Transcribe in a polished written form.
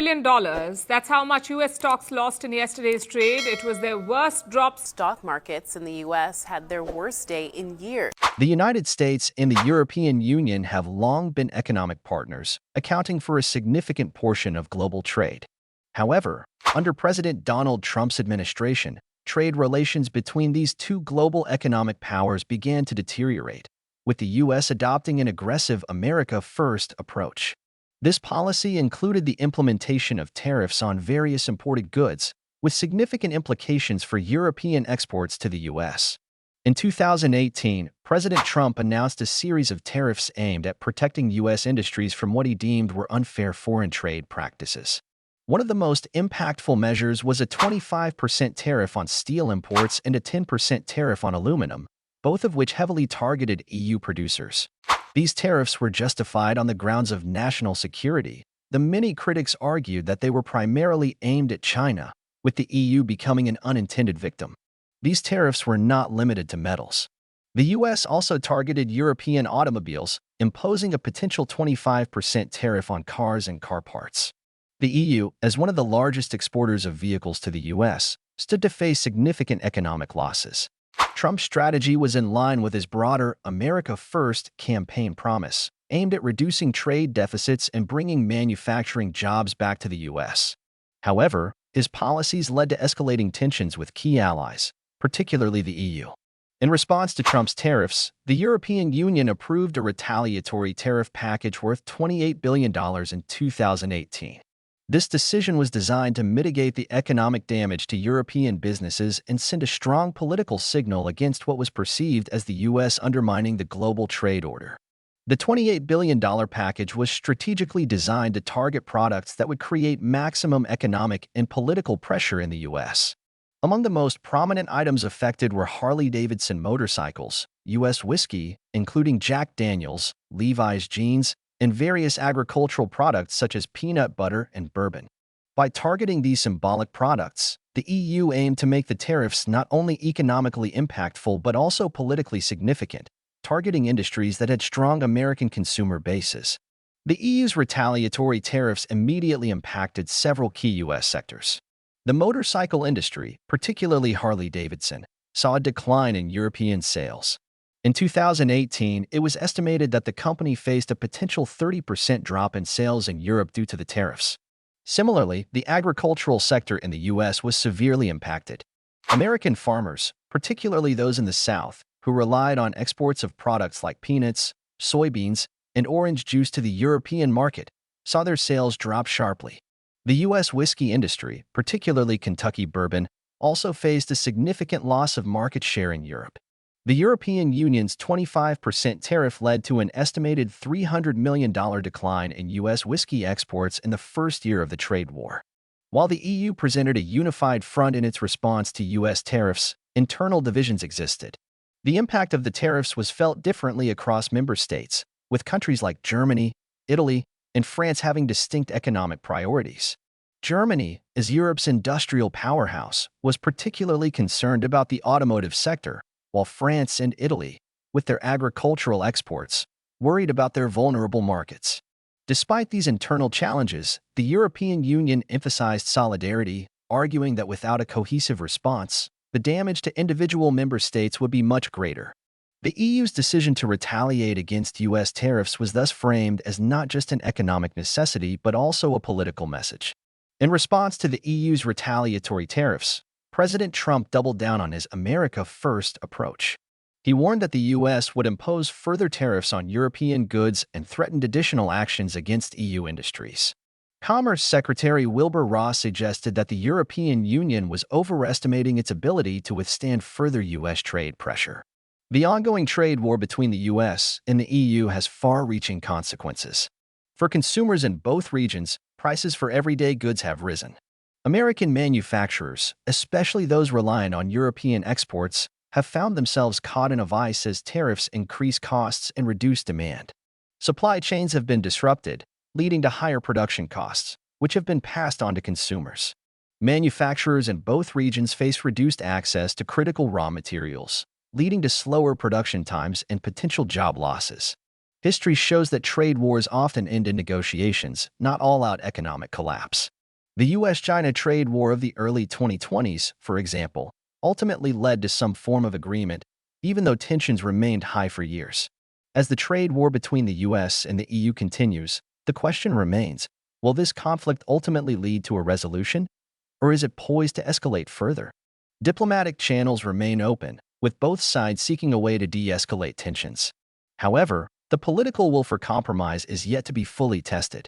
Billion. That's how much U.S. stocks lost in yesterday's trade. It was their worst drop. Stock markets in the U.S. had their worst day in years. The United States and the European Union have long been economic partners, accounting for a significant portion of global trade. However, under President Donald Trump's administration, trade relations between these two global economic powers began to deteriorate, with the U.S. adopting an aggressive America First approach. This policy included the implementation of tariffs on various imported goods, with significant implications for European exports to the U.S. In 2018, President Trump announced a series of tariffs aimed at protecting U.S. industries from what he deemed were unfair foreign trade practices. One of the most impactful measures was a 25% tariff on steel imports and a 10% tariff on aluminum, both of which heavily targeted EU producers. These tariffs were justified on the grounds of national security, though many critics argued that they were primarily aimed at China, with the EU becoming an unintended victim. These tariffs were not limited to metals. The U.S. also targeted European automobiles, imposing a potential 25% tariff on cars and car parts. The EU, as one of the largest exporters of vehicles to the U.S., stood to face significant economic losses. Trump's strategy was in line with his broader America First campaign promise, aimed at reducing trade deficits and bringing manufacturing jobs back to the U.S. However, his policies led to escalating tensions with key allies, particularly the EU. In response to Trump's tariffs, the European Union approved a retaliatory tariff package worth $28 billion in 2018. This decision was designed to mitigate the economic damage to European businesses and send a strong political signal against what was perceived as the U.S. undermining the global trade order. The $28 billion package was strategically designed to target products that would create maximum economic and political pressure in the U.S. Among the most prominent items affected were Harley-Davidson motorcycles, U.S. whiskey, including Jack Daniel's, Levi's jeans, and various agricultural products such as peanut butter and bourbon. By targeting these symbolic products, the EU aimed to make the tariffs not only economically impactful but also politically significant, targeting industries that had strong American consumer bases. The EU's retaliatory tariffs immediately impacted several key U.S. sectors. The motorcycle industry, particularly Harley-Davidson, saw a decline in European sales. In 2018, it was estimated that the company faced a potential 30% drop in sales in Europe due to the tariffs. Similarly, the agricultural sector in the U.S. was severely impacted. American farmers, particularly those in the South, who relied on exports of products like peanuts, soybeans, and orange juice to the European market, saw their sales drop sharply. The U.S. whiskey industry, particularly Kentucky bourbon, also faced a significant loss of market share in Europe. The European Union's 25% tariff led to an estimated $300 million decline in U.S. whiskey exports in the first year of the trade war. While the EU presented a unified front in its response to U.S. tariffs, internal divisions existed. The impact of the tariffs was felt differently across member states, with countries like Germany, Italy, and France having distinct economic priorities. Germany, as Europe's industrial powerhouse, was particularly concerned about the automotive sector, while France and Italy, with their agricultural exports, worried about their vulnerable markets. Despite these internal challenges, the European Union emphasized solidarity, arguing that without a cohesive response, the damage to individual member states would be much greater. The EU's decision to retaliate against U.S. tariffs was thus framed as not just an economic necessity but also a political message. In response to the EU's retaliatory tariffs, President Trump doubled down on his America First approach. He warned that the U.S. would impose further tariffs on European goods and threatened additional actions against EU industries. Commerce Secretary Wilbur Ross suggested that the European Union was overestimating its ability to withstand further U.S. trade pressure. The ongoing trade war between the U.S. and the EU has far-reaching consequences. For consumers in both regions, prices for everyday goods have risen. American manufacturers, especially those reliant on European exports, have found themselves caught in a vice as tariffs increase costs and reduce demand. Supply chains have been disrupted, leading to higher production costs, which have been passed on to consumers. Manufacturers in both regions face reduced access to critical raw materials, leading to slower production times and potential job losses. History shows that trade wars often end in negotiations, not all-out economic collapse. The US-China trade war of the early 2020s, for example, ultimately led to some form of agreement, even though tensions remained high for years. As the trade war between the US and the EU continues, the question remains, will this conflict ultimately lead to a resolution, or is it poised to escalate further? Diplomatic channels remain open, with both sides seeking a way to de-escalate tensions. However, the political will for compromise is yet to be fully tested.